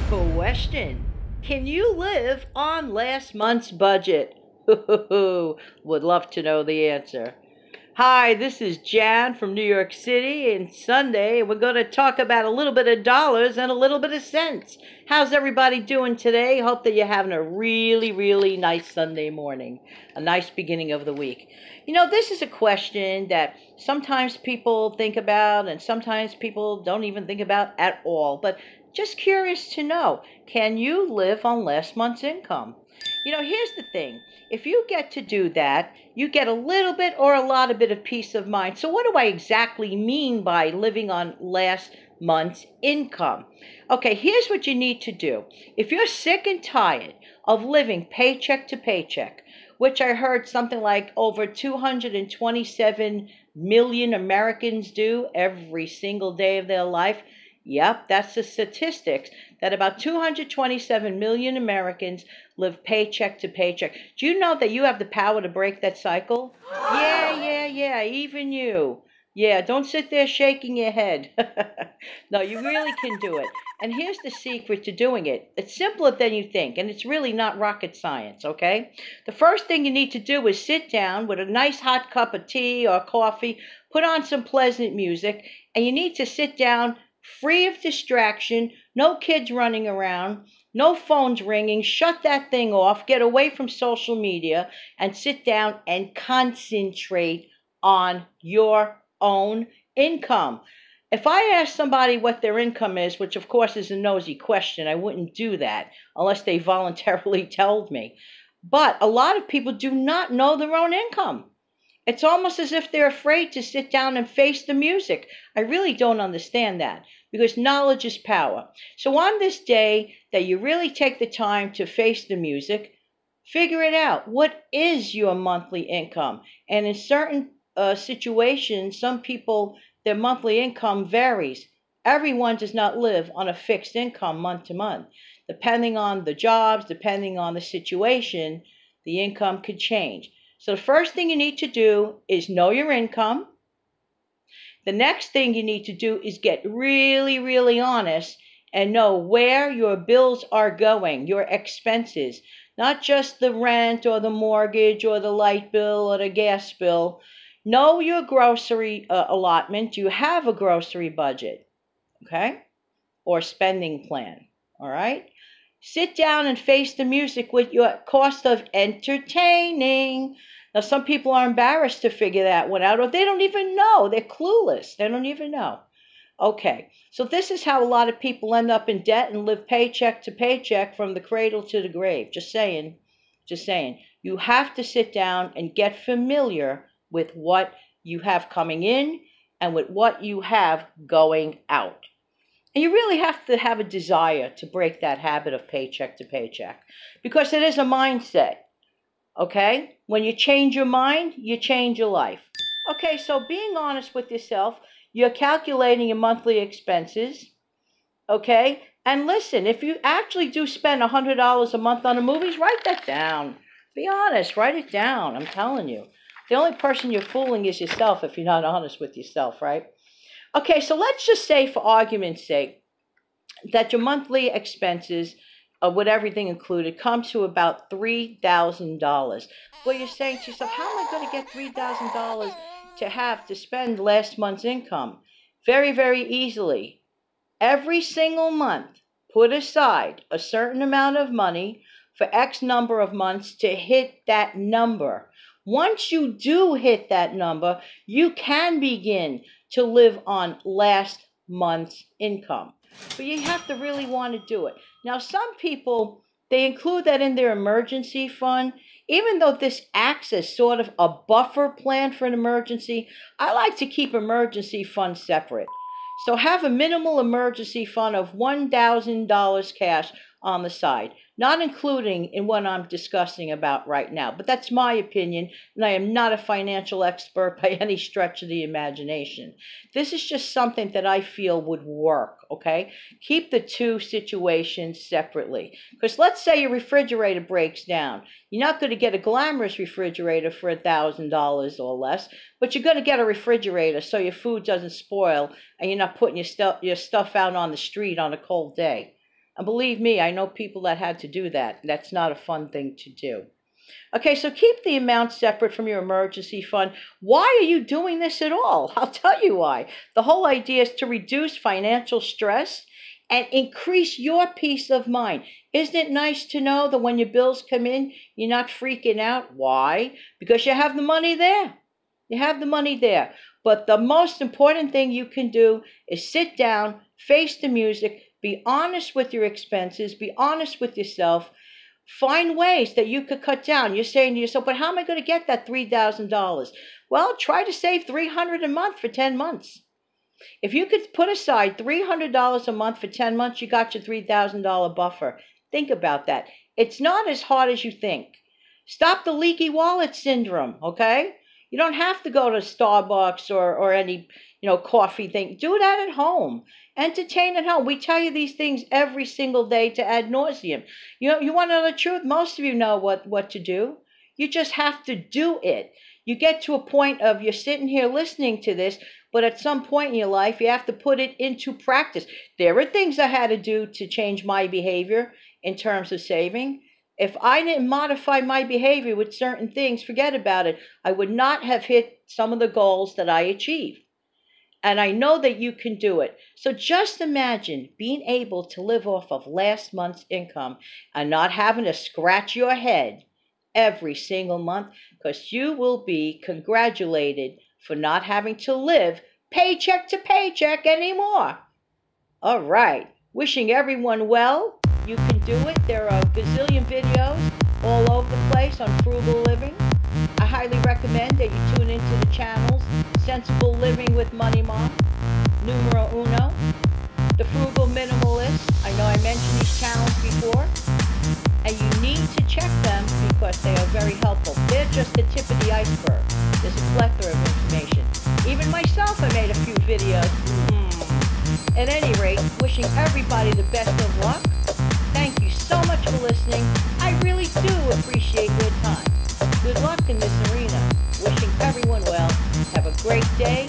Question. Can you live on last month's budget? Would love to know the answer. Hi, this is Jan from New York City, and Sunday we're going to talk about a little bit of dollars and a little bit of cents. How's everybody doing today? Hope that you're having a really, really nice Sunday morning, a nice beginning of the week. This is a question that sometimes people think about and sometimes people don't even think about at all, but just curious to know, can you live on last month's income? Here's the thing. If you get to do that, you get a little bit or a lot of bit of peace of mind. So what do I exactly mean by living on last month's income? Okay, here's what you need to do. If you're sick and tired of living paycheck to paycheck, which I heard something like over 227 million Americans do every single day of their life. Yep, that's the statistics, that about 227 million Americans live paycheck to paycheck. Do you know that you have the power to break that cycle? Yeah, even you. Yeah, don't sit there shaking your head. No, you really can do it. And here's the secret to doing it. It's simpler than you think, and it's really not rocket science, okay? The first thing you need to do is sit down with a nice hot cup of tea or coffee, put on some pleasant music, and you need to sit down free of distraction, no kids running around, no phones ringing. Shut that thing off, get away from social media, and sit down and concentrate on your own income. If I ask somebody what their income is, which of course is a nosy question, I wouldn't do that unless they voluntarily told me. But a lot of people do not know their own income. It's almost as if they're afraid to sit down and face the music. I really don't understand that, because knowledge is power. So on this day that you really take the time to face the music, figure it out. What is your monthly income? And in certain situations, some people, their monthly income varies. Everyone does not live on a fixed income month to month. Depending on the jobs, depending on the situation, the income could change. So the first thing you need to do is know your income. The next thing you need to do is get really, really honest and know where your bills are going, your expenses, not just the rent or the mortgage or the light bill or the gas bill. Know your grocery allotment. You have a grocery budget, okay, or spending plan, all right? Sit down and face the music with your cost of entertaining. Now, some people are embarrassed to figure that one out, or they don't even know. They're clueless. They don't even know. Okay, so this is how a lot of people end up in debt and live paycheck to paycheck from the cradle to the grave. Just saying. Just saying. You have to sit down and get familiar with what you have coming in and with what you have going out. And you really have to have a desire to break that habit of paycheck to paycheck, because it is a mindset, okay? When you change your mind, you change your life. Okay, so being honest with yourself, you're calculating your monthly expenses, okay? And listen, if you actually do spend $100 a month on the movies, write that down. Be honest, write it down, I'm telling you. The only person you're fooling is yourself if you're not honest with yourself, right? Okay, so let's just say, for argument's sake, that your monthly expenses, with everything included, come to about $3,000. Well, you're saying to yourself, how am I going to get $3,000 to have to spend last month's income? Very, very easily. Every single month, put aside a certain amount of money for X number of months to hit that number. Once you do hit that number, you can begin to live on last month's income. But you have to really want to do it. Now, some people, they include that in their emergency fund. Even though this acts as sort of a buffer plan for an emergency, I like to keep emergency funds separate. So have a minimal emergency fund of $1,000 cash on the side, not including in what I'm discussing about right now. But that's my opinion, and I am not a financial expert by any stretch of the imagination. This is just something that I feel would work, okay? Keep the two situations separately. Because let's say your refrigerator breaks down. You're not going to get a glamorous refrigerator for $1,000 or less, but you're going to get a refrigerator so your food doesn't spoil and you're not putting your stuff out on the street on a cold day. And believe me, I know people that had to do that. That's not a fun thing to do. Okay, so keep the amount separate from your emergency fund. Why are you doing this at all? I'll tell you why. The whole idea is to reduce financial stress and increase your peace of mind. Isn't it nice to know that when your bills come in, you're not freaking out? Why? Because you have the money there. You have the money there. But the most important thing you can do is sit down, face the music, be honest with your expenses, be honest with yourself. Find ways that you could cut down. You're saying to yourself, but how am I going to get that $3,000? Well, try to save $300 a month for 10 months. If you could put aside $300 a month for 10 months, you got your $3,000 buffer. Think about that. It's not as hard as you think. Stop the leaky wallet syndrome, okay? You don't have to go to Starbucks or any, coffee thing. Do that at home. Entertain at home. We tell you these things every single day to ad nauseum. You want to know the truth? Most of you know what to do. You just have to do it. You get to a point of you're sitting here listening to this, but at some point in your life, you have to put it into practice. There are things I had to do to change my behavior in terms of saving. If I didn't modify my behavior with certain things, forget about it. I would not have hit some of the goals that I achieved. And I know that you can do it. So just imagine being able to live off of last month's income and not having to scratch your head every single month, because you will be congratulated for not having to live paycheck to paycheck anymore. All right. Wishing everyone well. You can do it. There are a gazillion videos all over the place on frugal living. I highly recommend that you tune into the channels Sensible Living with Money Mom, Numero Uno, The Frugal Minimalist. I know I mentioned these channels before, and you need to check them because they are very helpful. They're just the tip of the iceberg. There's a plethora of information. Even myself, I made a few videos. At any rate, wishing everybody the best of luck. Thank you so much for listening. I really do appreciate your time. Good luck in this arena. Wishing everyone well. Have a great day.